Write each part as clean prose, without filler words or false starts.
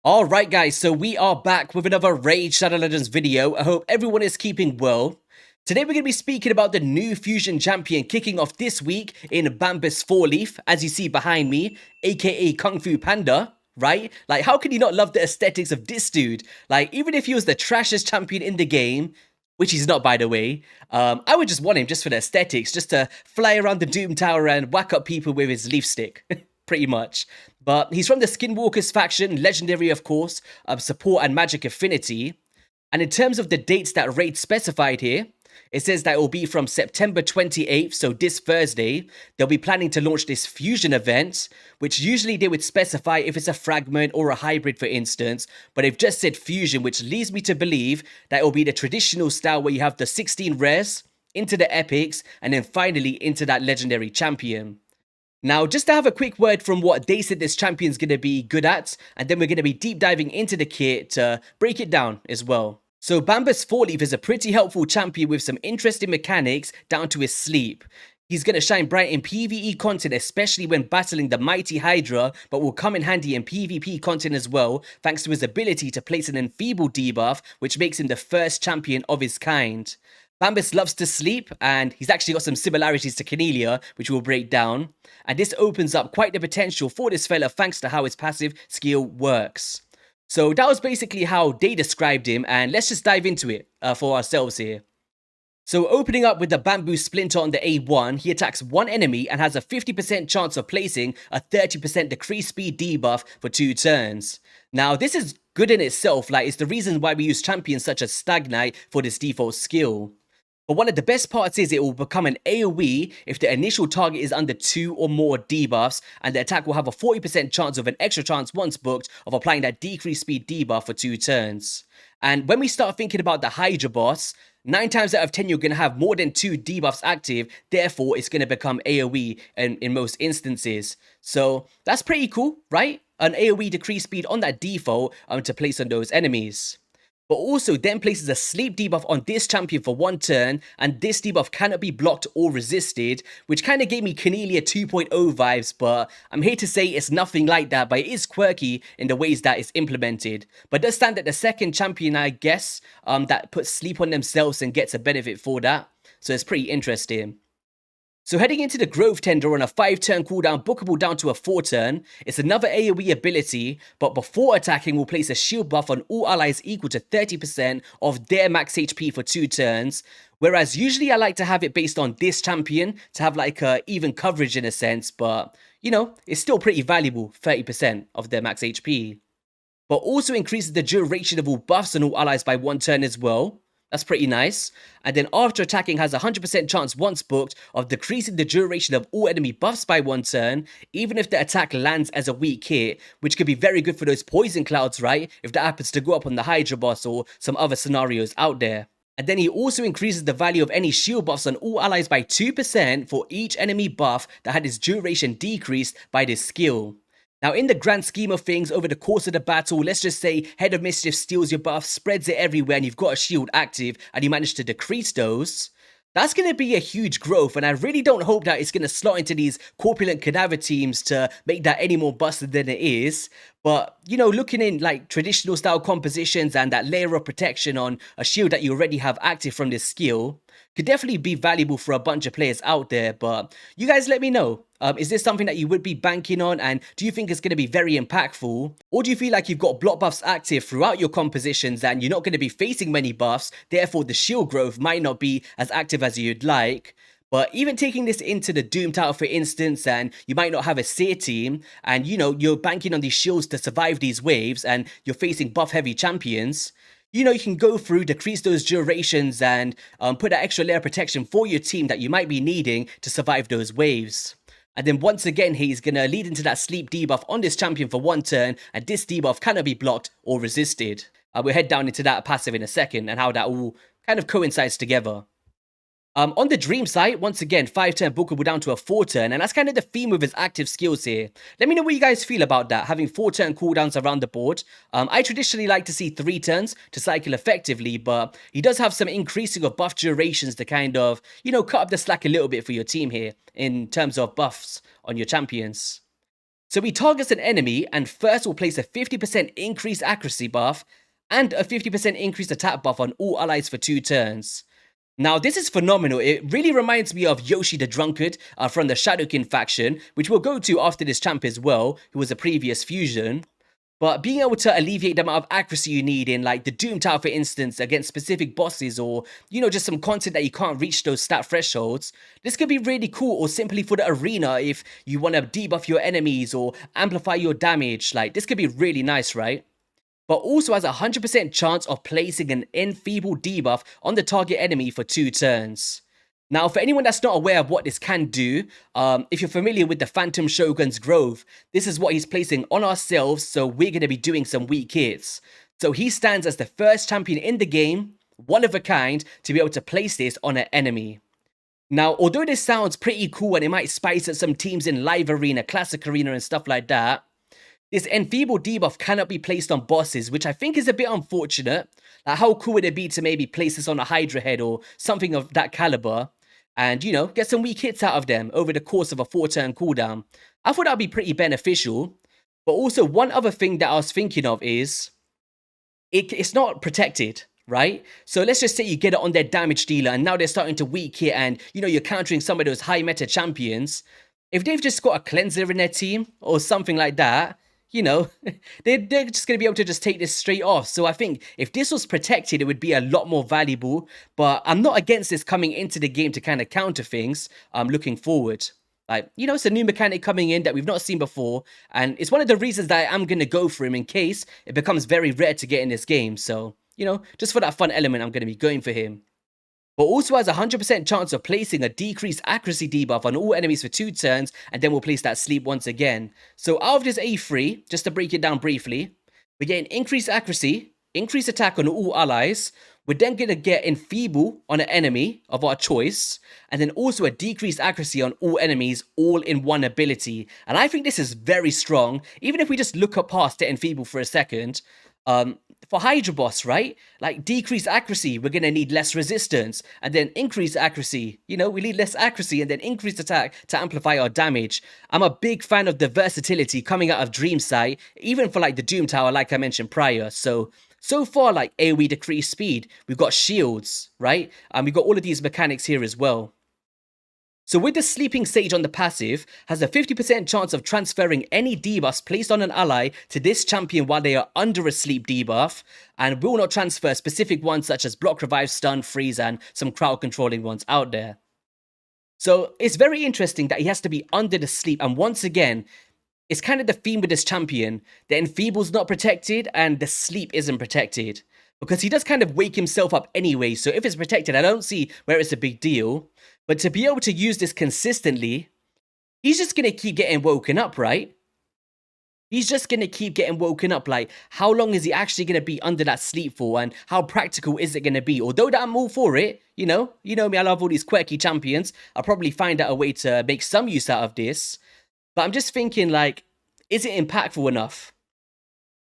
Alright guys, so we are back with another Raid Shadow Legends video. I hope everyone is keeping well. Today we're going to be speaking about the new Fusion Champion kicking off this week in Bambus Fourleaf, as you see behind me, aka Kung Fu Panda, right? Like, how can you not love the aesthetics of this dude? Like, even if he was the trashiest champion in the game, which he's not, by the way, I would just want him just for the aesthetics, just to fly around the Doom Tower and whack up people with his leaf stick, pretty much. But he's from the Skinwalkers faction, legendary of course, support and magic affinity. And in terms of the dates that Raid specified here, it says that it will be from September 28th, so this Thursday. They'll be planning to launch this fusion event, which usually they would specify if it's a fragment or a hybrid, for instance. But they've just said fusion, which leads me to believe that it will be the traditional style where you have the 16 rares, into the epics, and then finally into that legendary champion. Now, just to have a quick word from what they said this champion's going to be good at, and then we're going to be deep diving into the kit to break it down as well. So Bambus Fourleaf is a pretty helpful champion with some interesting mechanics down to his sleep. He's going to shine bright in PvE content, especially when battling the Mighty Hydra, but will come in handy in PvP content as well, thanks to his ability to place an Enfeeble debuff, which makes him the first champion of his kind. Bambus loves to sleep, and he's actually got some similarities to Cornelia, which we'll break down. And this opens up quite the potential for this fella thanks to how his passive skill works. So that was basically how they described him, and let's just dive into it for ourselves here. So opening up with the Bamboo Splinter on the A1, he attacks one enemy and has a 50% chance of placing a 30% decreased speed debuff for 2 turns. Now this is good in itself, like it's the reason why we use champions such as Stag Knight for this default skill. But one of the best parts is it will become an AoE if the initial target is under 2 or more debuffs, and the attack will have a 40% chance of an extra chance once booked of applying that decreased speed debuff for 2 turns. And when we start thinking about the Hydra boss, 9 times out of 10 you're going to have more than 2 debuffs active, therefore it's going to become AoE in most instances. So that's pretty cool, right? An AoE decreased speed on that default to place on those enemies. But also then places a sleep debuff on this champion for 1 turn, and this debuff cannot be blocked or resisted, which kind of gave me Cornelia 2.0 vibes, but I'm here to say it's nothing like that, but it is quirky in the ways that it's implemented. But it does stand at the second champion, I guess, that puts sleep on themselves and gets a benefit for that, so it's pretty interesting. So heading into the Growth Tender on a 5-turn cooldown, bookable down to a 4-turn, it's another AoE ability, but before attacking will place a shield buff on all allies equal to 30% of their max HP for 2 turns, whereas usually I like to have it based on this champion to have like a even coverage in a sense, but you know, it's still pretty valuable, 30% of their max HP. But also increases the duration of all buffs on all allies by 1 turn as well. That's pretty nice. And then after attacking has a 100% chance once booked of decreasing the duration of all enemy buffs by 1 turn, even if the attack lands as a weak hit, which could be very good for those poison clouds, right? If that happens to go up on the Hydra boss or some other scenarios out there. And then he also increases the value of any shield buffs on all allies by 2% for each enemy buff that had its duration decreased by this skill. Now, in the grand scheme of things, over the course of the battle, let's just say Head of Mischief steals your buff, spreads it everywhere, and you've got a shield active, and you manage to decrease those. That's going to be a huge growth, and I really don't hope that it's going to slot into these corpulent cadaver teams to make that any more busted than it is. But, you know, looking in like traditional style compositions and that layer of protection on a shield that you already have active from this skill could definitely be valuable for a bunch of players out there. But you guys let me know. Is this something that you would be banking on, and do you think it's going to be very impactful? Or do you feel like you've got block buffs active throughout your compositions and you're not going to be facing many buffs, therefore the shield growth might not be as active as you'd like? But even taking this into the Doom Tower, for instance, and you might not have a Seer team, and you know, you're banking on these shields to survive these waves, and you're facing buff-heavy champions, you know, you can go through, decrease those durations, and put that extra layer of protection for your team that you might be needing to survive those waves. And then once again, he's going to lead into that sleep debuff on this champion for 1 turn, and this debuff cannot be blocked or resisted. We'll head down into that passive in a second, and how that all kind of coincides together. On the Dream side, once again, 5-turn bookable down to a 4-turn, and that's kind of the theme with his active skills here. Let me know what you guys feel about that, having 4-turn cooldowns around the board. I traditionally like to see 3 turns to cycle effectively, but he does have some increasing of buff durations to kind of, you know, cut up the slack a little bit for your team here in terms of buffs on your champions. So he targets an enemy and first will place a 50% increased accuracy buff and a 50% increased attack buff on all allies for 2 turns. Now, this is phenomenal. It really reminds me of Yoshi the Drunkard from the Shadowkin faction, which we'll go to after this champ as well, who was a previous fusion. But being able to alleviate the amount of accuracy you need in like the Doom Tower, for instance, against specific bosses or, you know, just some content that you can't reach those stat thresholds, this could be really cool. Or simply for the arena if you want to debuff your enemies or amplify your damage. Like, this could be really nice, right? But also has a 100% chance of placing an Enfeeble debuff on the target enemy for 2 turns. Now, for anyone that's not aware of what this can do, if you're familiar with the Phantom Shogun's Grove, this is what he's placing on ourselves, so we're going to be doing some weak hits. So he stands as the first champion in the game, one of a kind, to be able to place this on an enemy. Now, although this sounds pretty cool and it might spice up some teams in Live Arena, Classic Arena and stuff like that, this Enfeeble debuff cannot be placed on bosses, which I think is a bit unfortunate. Like, how cool would it be to maybe place this on a Hydra head or something of that caliber and, you know, get some weak hits out of them over the course of a 4-turn cooldown? I thought that would be pretty beneficial. But also, one other thing that I was thinking of is it's not protected, right? So let's just say you get it on their damage dealer and now they're starting to weak hit and, you know, you're countering some of those high meta champions. If they've just got a cleanser in their team or something like that, you know, they're just going to be able to just take this straight off. So I think if this was protected, it would be a lot more valuable. But I'm not against this coming into the game to kind of counter things. I'm looking forward. Like, you know, it's a new mechanic coming in that we've not seen before. And it's one of the reasons that I'm going to go for him in case it becomes very rare to get in this game. So, you know, just for that fun element, I'm going to be going for him. But also has a 100% chance of placing a decreased accuracy debuff on all enemies for 2 turns, and then we'll place that sleep once again. So out of this A3, just to break it down briefly, we're getting increased accuracy, increased attack on all allies, we're then going to get Enfeeble on an enemy of our choice, and then also a decreased accuracy on all enemies, all in one ability. And I think this is very strong, even if we just look up past the Enfeeble for a second. For Hydra boss, right? Like, decreased accuracy, we're going to need less resistance. And then increased accuracy, you know, we need less accuracy and then increased attack to amplify our damage. I'm a big fan of the versatility coming out of Dreamsight, even for like the Doom Tower, like I mentioned prior. So far, like AoE decreased speed, we've got shields, right? And we've got all of these mechanics here as well. So with the Sleeping Sage on the passive, has a 50% chance of transferring any debuffs placed on an ally to this champion while they are under a sleep debuff, and will not transfer specific ones such as block, revive, stun, freeze, and some crowd controlling ones out there. So it's very interesting that he has to be under the sleep, and once again, it's kind of the theme with this champion. The Enfeeble's not protected, and the sleep isn't protected. Because he does kind of wake himself up anyway, so if it's protected, I don't see where it's a big deal. But to be able to use this consistently, he's just going to keep getting woken up, right? He's just going to keep getting woken up. Like, how long is he actually going to be under that sleep for? And how practical is it going to be? Although that I'm all for it, you know me, I love all these quirky champions. I'll probably find out a way to make some use out of this. But I'm just thinking, like, is it impactful enough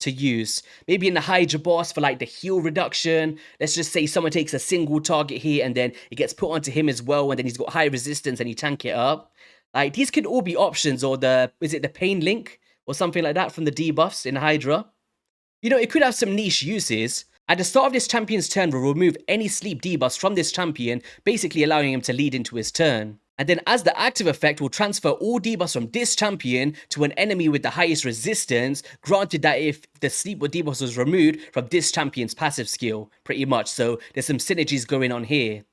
to use? Maybe in the Hydra boss for like the heal reduction. Let's just say someone takes a single target here and then it gets put onto him as well, and then he's got high resistance and you tank it up. Like, these could all be options. Or is it the pain link or something like that from the debuffs in Hydra? You know, it could have some niche uses. At the start of this champion's turn, we'll remove any sleep debuffs from this champion, basically allowing him to lead into his turn. And then as the active effect, will transfer all debuffs from this champion to an enemy with the highest resistance, granted that if the sleep or debuffs was removed from this champion's passive skill, pretty much. So there's some synergies going on here.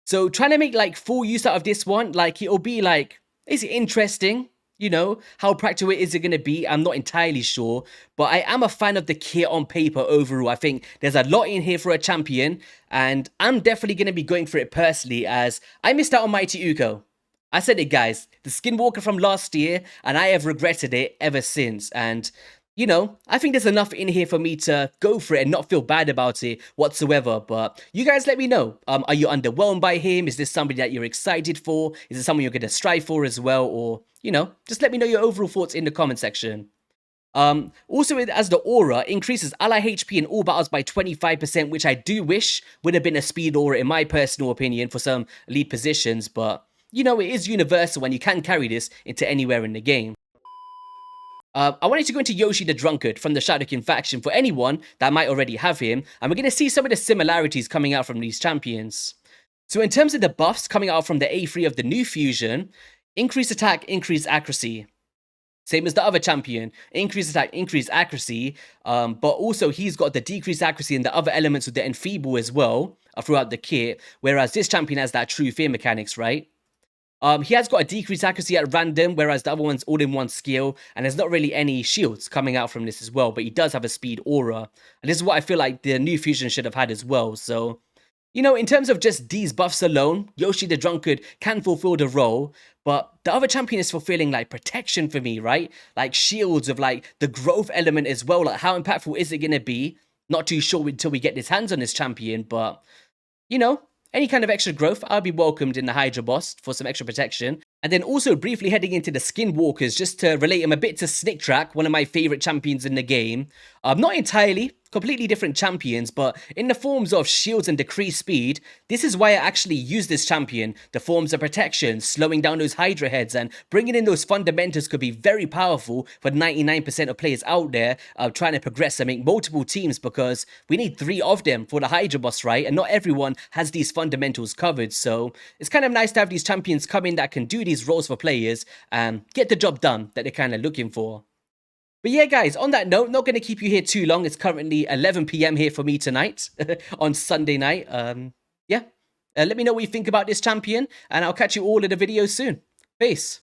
So trying to make like full use out of this one, like, it'll be like, is it interesting? You know, how practical is it going to be? I'm not entirely sure, but I am a fan of the kit on paper overall. I think there's a lot in here for a champion, and I'm definitely going to be going for it personally, as I missed out on Mighty Uko. I said it, guys, the Skinwalker from last year, and I have regretted it ever since. And, you know, I think there's enough in here for me to go for it and not feel bad about it whatsoever. But you guys let me know. Are you underwhelmed by him? Is this somebody that you're excited for? Is it someone you're going to strive for as well? Or, you know, just let me know your overall thoughts in the comment section. Also, as the aura increases ally HP in all battles by 25%, which I do wish would have been a speed aura in my personal opinion for some lead positions, but you know, it is universal and you can carry this into anywhere in the game. I wanted to go into Yoshi the Drunkard from the Shadow King faction for anyone that might already have him, and we're going to see some of the similarities coming out from these champions. So in terms of the buffs coming out from the A3 of the new fusion, increased attack, increased accuracy. Same as the other champion, increased attack, increased accuracy, but also he's got the decreased accuracy in the other elements with the Enfeeble as well throughout the kit, whereas this champion has that true fear mechanics, right? He has got a decreased accuracy at random, whereas the other one's all-in-one skill, and there's not really any shields coming out from this as well, but he does have a speed aura, and this is what I feel like the new fusion should have had as well. So, you know, in terms of just these buffs alone, Yoshi the Drunkard can fulfill the role, but the other champion is fulfilling like protection for me, right? Like shields of like the growth element as well. Like how impactful is it going to be? Not too sure until we get his hands on this champion, but you know, any kind of extra growth, I'll be welcomed in the Hydra boss for some extra protection. And then also briefly heading into the Skinwalkers, just to relate him a bit to Snick Track, one of my favourite champions in the game. Not entirely, completely different champions, but in the forms of shields and decreased speed, this is why I actually use this champion. The forms of protection, slowing down those Hydra heads, and bringing in those fundamentals could be very powerful for 99% of players out there trying to progress and make multiple teams, because we need 3 of them for the Hydra boss, right? And not everyone has these fundamentals covered, so it's kind of nice to have these champions come in that can do these roles for players and get the job done that they're kind of looking for. But yeah, guys, on that note, not going to keep you here too long. It's currently 11 p.m. here for me tonight on Sunday night. Yeah, let me know what you think about this champion, and I'll catch you all in the video soon. Peace.